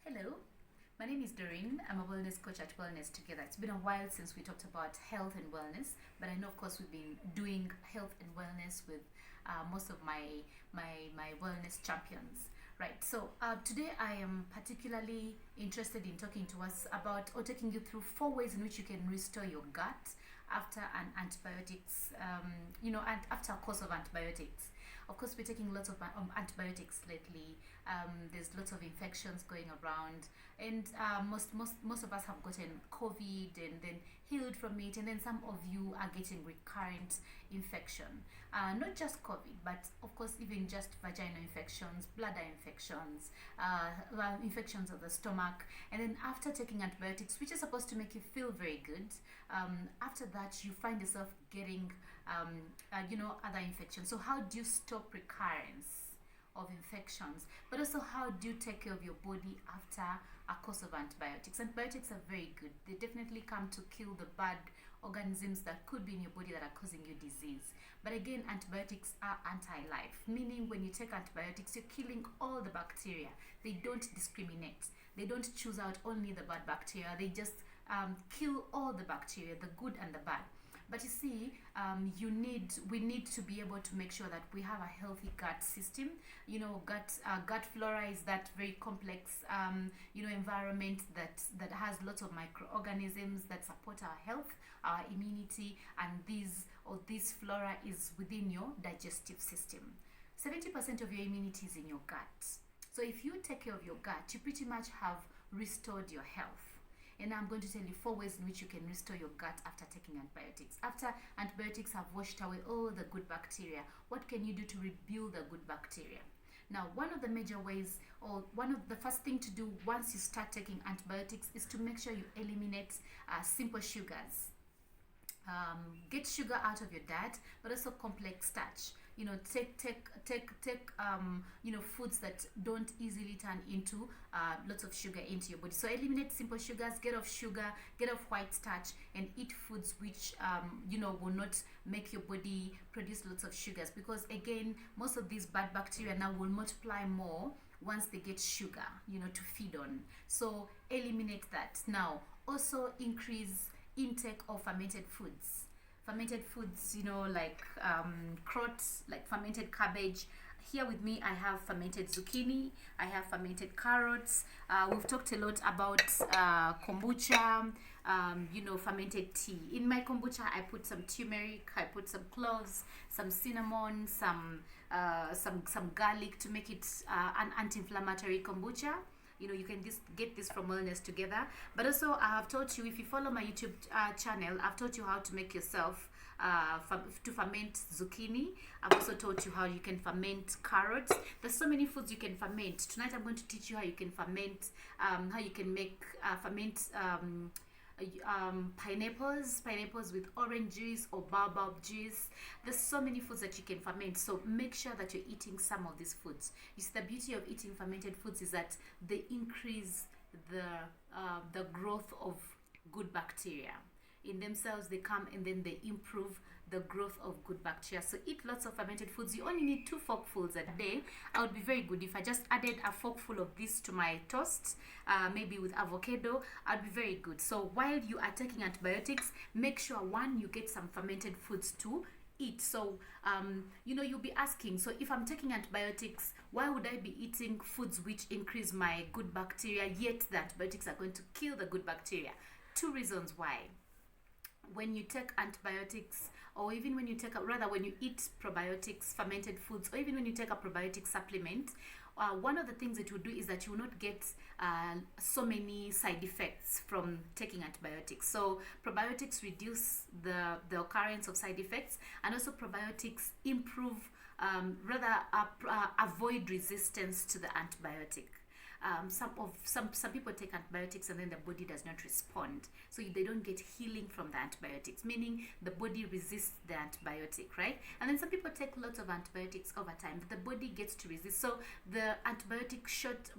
Hello, my name is Doreen. I'm a wellness coach at Wellness Together. It's been a while since we talked about health and wellness, but I know, of course, we've been doing health and wellness with most of my wellness champions. Right. So today I am particularly interested in talking to us about or taking you through 4 ways in which you can restore your gut after an antibiotics. And after a course of antibiotics. Of course, we're taking lots of antibiotics lately. There's lots of infections going around, and most of us have gotten COVID and then healed from it, and then some of you are getting recurrent infection. Not just COVID, but of course even just vaginal infections, bladder infections, infections of the stomach, and then after taking antibiotics, which is supposed to make you feel very good, after that you find yourself getting other infections. So how do you stop recurrence of infections, but also how do you take care of your body after a course of antibiotics? Antibiotics are very good. They definitely come to kill the bad organisms that could be in your body that are causing you disease. But again, antibiotics are anti-life, meaning when you take antibiotics, you're killing all the bacteria. They don't discriminate. They don't choose out only the bad bacteria. They just kill all the bacteria, the good and the bad. But you see, we need to be able to make sure that we have a healthy gut system. Gut flora is that very complex, environment that has lots of microorganisms that support our health, our immunity, and this flora is within your digestive system. 70% of your immunity is in your gut. So if you take care of your gut, you pretty much have restored your health. And I'm going to tell you 4 ways in which you can restore your gut after taking antibiotics. After antibiotics have washed away all the good bacteria, what can you do to rebuild the good bacteria? Now, one of the major ways, or one of the first thing to do once you start taking antibiotics, is to make sure you eliminate simple sugars. Get sugar out of your diet, but also complex starch. Take foods that don't easily turn into lots of sugar into your body. So eliminate simple sugars, get off sugar, get off white starch, and eat foods which will not make your body produce lots of sugars, because again, most of these bad bacteria now will multiply more once they get sugar to feed on. So eliminate that. Now also increase intake of fermented foods. Like crots, like fermented cabbage. Here with me, I have fermented zucchini, I have fermented carrots. We've talked a lot about kombucha, fermented tea. In my kombucha, I put some turmeric, I put some cloves, some cinnamon, some garlic to make it an anti-inflammatory kombucha. You can get this from Wellness Together. But also, I have taught you, if you follow my YouTube channel, I've taught you how to make yourself to ferment zucchini. I've also taught you how you can ferment carrots. There's so many foods you can ferment. Tonight I'm going to teach you how you can ferment, how you can make ferment pineapples with orange juice or baobab juice. There's so many foods that you can ferment, so make sure that you're eating some of these foods. You see, the beauty of eating fermented foods is that they increase the growth of good bacteria in themselves. They come and then they improve the growth of good bacteria. So eat lots of fermented foods. You only need 2 forkfuls a day. I would be very good if I just added a forkful of this to my toast, maybe with avocado. I'd be very good. So while you are taking antibiotics, make sure, one, you get some fermented foods to eat. So you'll be asking, so if I'm taking antibiotics, why would I be eating foods which increase my good bacteria, yet the antibiotics are going to kill the good bacteria? 2 reasons why. When you take antibiotics, or even when you when you eat probiotics, fermented foods, or even when you take a probiotic supplement, one of the things it will do is that you will not get so many side effects from taking antibiotics. So probiotics reduce the occurrence of side effects, and also probiotics improve, avoid resistance to the antibiotic. Some people take antibiotics and then the body does not respond, so they don't get healing from the antibiotics, meaning the body resists the antibiotic, right? And then some people take lots of antibiotics over time, the body gets to resist, so the antibiotic shot,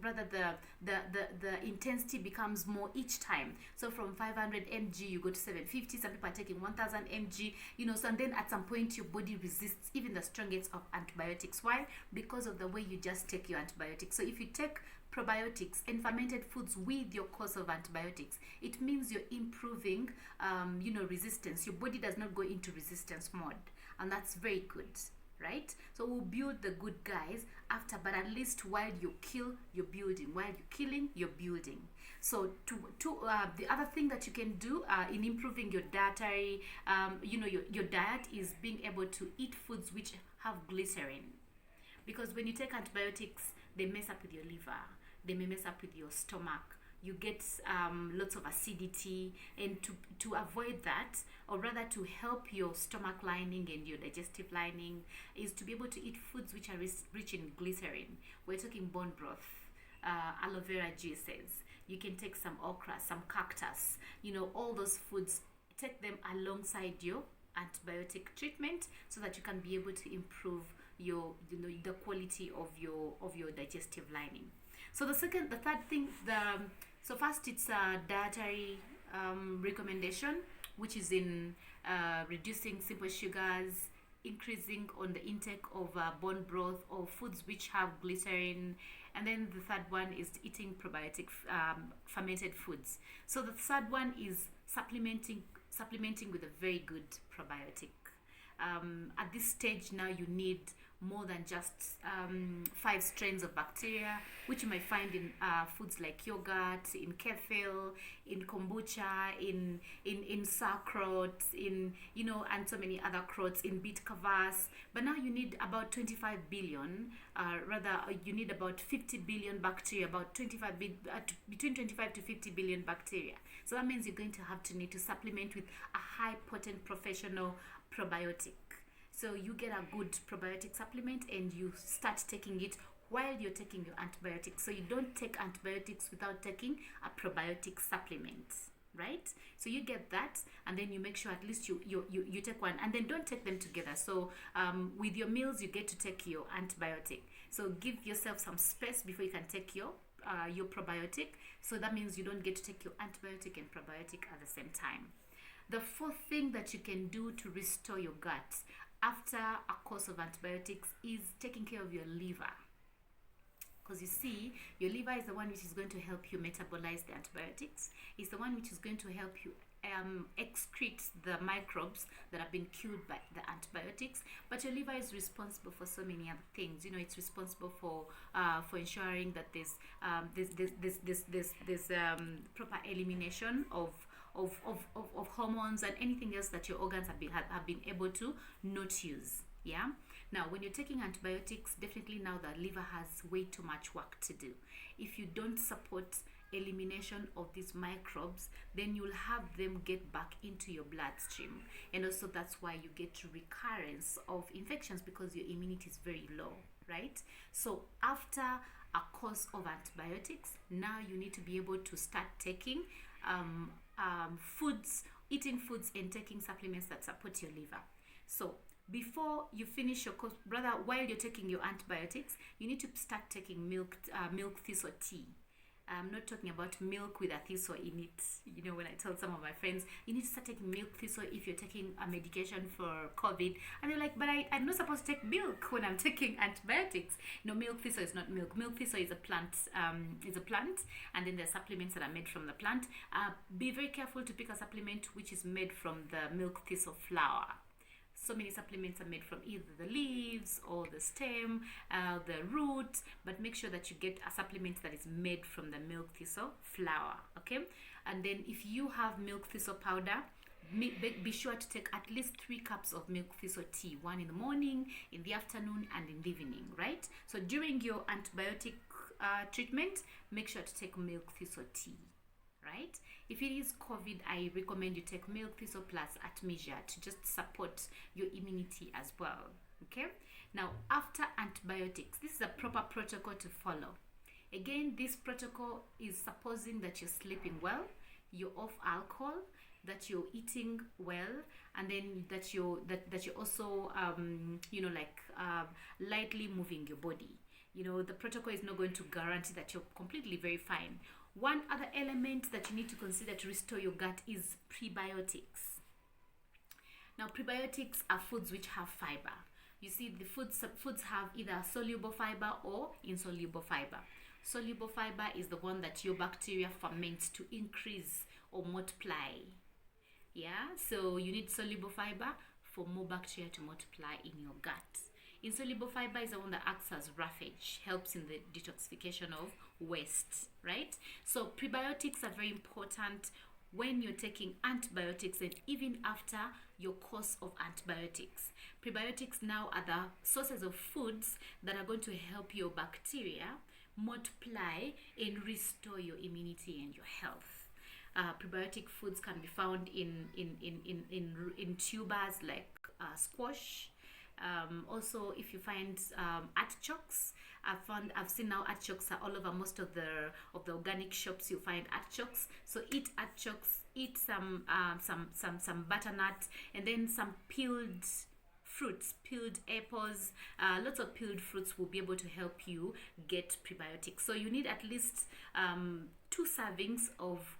the intensity becomes more each time. So from 500 mg you go to 750. Some people are taking 1000 mg, so, and then at some point your body resists even the strongest of antibiotics. Why? Because of the way you just take your antibiotics. So if you take probiotics and fermented foods with your course of antibiotics, it means you're improving, resistance. Your body does not go into resistance mode, and that's very good, right? So we'll build the good guys after, but at least while you kill, you're building. While you're killing, you're building. So the other thing that you can do in improving your dietary, your diet, is being able to eat foods which have glycerin. Because when you take antibiotics, they mess up with your liver, they may mess up with your stomach. You get lots of acidity, and to avoid that, or rather to help your stomach lining and your digestive lining, is to be able to eat foods which are rich in glycerin. We're talking bone broth, aloe vera juices. You can take some okra, some cactus, all those foods. Take them alongside your antibiotic treatment so that you can be able to improve the quality of your digestive lining. So the third thing, so first it's a dietary recommendation, which is in reducing simple sugars, increasing on the intake of bone broth or foods which have glycerin, and then the third one is eating probiotic fermented foods. So the third one is supplementing with a very good probiotic. At this stage now, you need more than just 5 strains of bacteria, which you might find in foods like yogurt, in kefir, in kombucha, in sauerkraut, and so many other krauts, in beet kvass. But now you need about 25 billion, you need about 50 billion bacteria, between 25 to 50 billion bacteria. So that means you're going to need to supplement with a high potent professional probiotic. So you get a good probiotic supplement and you start taking it while you're taking your antibiotics. So you don't take antibiotics without taking a probiotic supplement, right? So you get that, and then you make sure at least you take one, and then don't take them together. So with your meals, you get to take your antibiotic. So give yourself some space before you can take your probiotic. So that means you don't get to take your antibiotic and probiotic at the same time. The fourth thing that you can do to restore your gut after a course of antibiotics is taking care of your liver. Because you see, your liver is the one which is going to help you metabolize the antibiotics. It's the one which is going to help you excrete the microbes that have been killed by the antibiotics. But your liver is responsible for so many other things. It's responsible for ensuring that there's proper elimination of hormones and anything else that your organs have been able to not use. Yeah. Now, when you're taking antibiotics, definitely now the liver has way too much work to do. If you don't support elimination of these microbes, then you'll have them get back into your bloodstream, and also that's why you get recurrence of infections, because your immunity is very low, right? So after a course of antibiotics, now you need to be able to start taking eating foods and taking supplements that support your liver. So before you finish your course, brother, while you're taking your antibiotics, you need to start taking milk thistle tea. I'm not talking about milk with a thistle in it. When I tell some of my friends, you need to start taking milk thistle if you're taking a medication for COVID, and they're like, but I'm not supposed to take milk when I'm taking antibiotics. Milk thistle is not milk. Milk thistle is a plant. And then there are supplements that are made from the plant. Be very careful to pick a supplement which is made from the milk thistle flower. So many supplements are made from either the leaves or the stem, the root, but make sure that you get a supplement that is made from the milk thistle flower, okay? And then if you have milk thistle powder, be sure to take at least 3 cups of milk thistle tea, 1 in the morning, in the afternoon, and in the evening, right? So during your antibiotic treatment, make sure to take milk thistle tea, right? If it is COVID, I recommend you take milk thistle plus artemisia to just support your immunity as well, okay? Now, after antibiotics, this is a proper protocol to follow. Again, this protocol is supposing that you're sleeping well, you're off alcohol, that you're eating well, and then that you're also lightly moving your body. The protocol is not going to guarantee that you're completely very fine. One other element that you need to consider to restore your gut is prebiotics. Now, prebiotics are foods which have fiber. You see, the foods have either soluble fiber or insoluble fiber. Soluble fiber is the one that your bacteria ferments to increase or multiply. Yeah, so you need soluble fiber for more bacteria to multiply in your gut. Insoluble fiber is the one that acts as roughage, helps in the detoxification of waste, right? So prebiotics are very important when you're taking antibiotics and even after your course of antibiotics. Prebiotics now are the sources of foods that are going to help your bacteria multiply and restore your immunity and your health. Prebiotic foods can be found in tubers like squash. Also, if you find artichokes, I've seen now artichokes are all over most of the organic shops. You find artichokes, so eat artichokes, eat some butternut, and then some peeled fruits, peeled apples. Lots of peeled fruits will be able to help you get prebiotics. So you need at least 2 servings of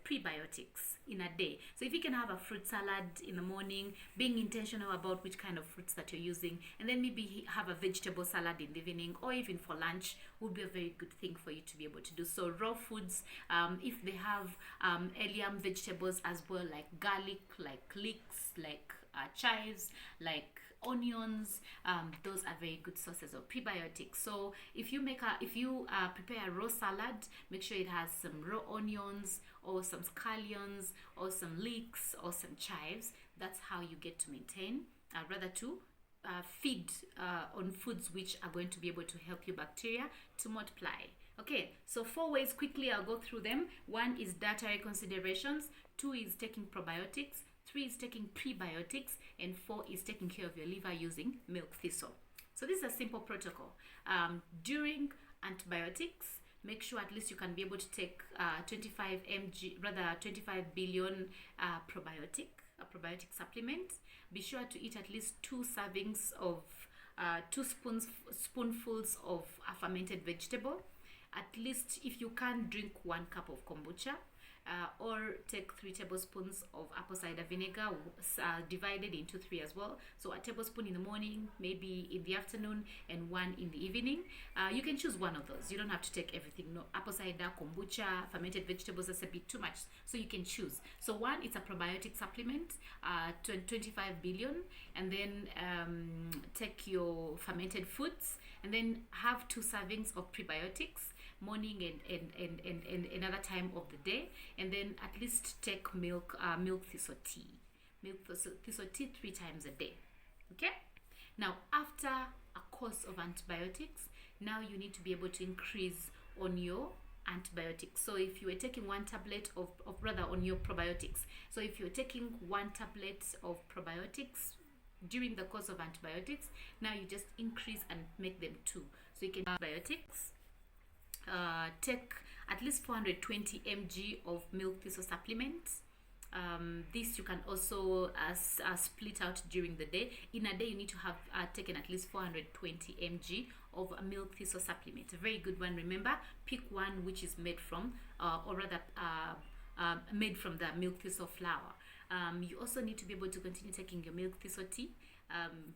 prebiotics in a day. So if you can have a fruit salad in the morning, being intentional about which kind of fruits that you're using, and then maybe have a vegetable salad in the evening or even for lunch, would be a very good thing for you to be able to do. So raw foods, if they have allium vegetables as well, like garlic, like leeks, like chives, like onions, those are very good sources of prebiotics. So if you prepare a raw salad, make sure it has some raw onions or some scallions or some leeks or some chives. That's how you get to maintain, feed on foods which are going to be able to help your bacteria to multiply. Okay, so 4 ways quickly, I'll go through them. 1 is dietary considerations, 2 is taking probiotics, 3 is taking prebiotics, and 4 is taking care of your liver using milk thistle. So this is a simple protocol. During antibiotics, make sure at least you can be able to take 25 billion a probiotic supplement. Be sure to eat at least 2 servings of 2 spoonfuls of a fermented vegetable. At least, if you can, drink 1 cup of kombucha. Or take 3 tablespoons of apple cider vinegar, divided into 3 as well. So a tablespoon in the morning, maybe in the afternoon, and 1 in the evening. You can choose one of those. You don't have to take everything. No, apple cider, kombucha, fermented vegetables, that's a bit too much. So you can choose. So 1, it's a probiotic supplement, 25 billion, and then take your fermented foods, and then have 2 servings of prebiotics, morning and another time of the day, and then at least take milk thistle tea 3 times a day. Okay, now after a course of antibiotics, now you need to be able to increase on your antibiotics. So if you were taking 1 tablet on your probiotics, so if you're taking 1 tablet of probiotics during the course of antibiotics, now you just increase and make them 2. So you can antibiotics, take at least 420 mg of milk thistle supplements. This you can also split out during the day. In a day, you need to have taken at least 420 mg of a milk thistle supplement. A very good one. Remember, pick one which is made from, made from the milk thistle flour. You also need to be able to continue taking your milk thistle tea.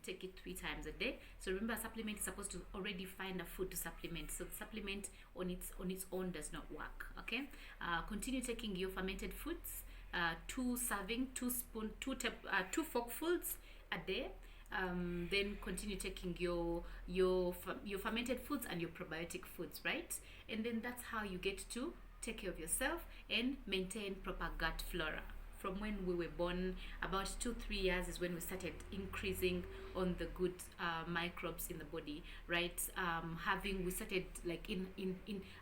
Take it 3 times a day. So remember, a supplement is supposed to already find a food to supplement. So the supplement on its own does not work. Okay. Continue taking your fermented foods. 2 forkfuls a day. Then continue taking your fermented foods and your probiotic foods, right? And then that's how you get to take care of yourself and maintain proper gut flora. From when we were born, about 2-3 years is when we started increasing on the good microbes in the body, right? We started like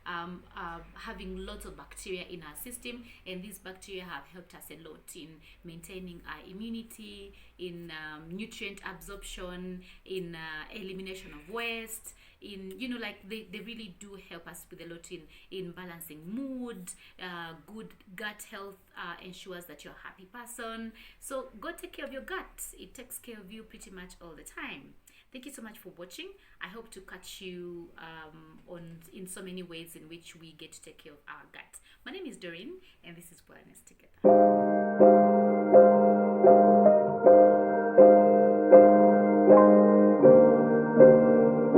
having lots of bacteria in our system, and these bacteria have helped us a lot in maintaining our immunity, in nutrient absorption, in elimination of waste, in they really do help us with a lot in balancing mood. Good gut health ensures that you're a happy person. So go take care of your gut. It takes care of you pretty much all the time. Thank you so much for watching. I hope to catch you in so many ways in which we get to take care of our gut. My name is Doreen, and this is Wellness Together.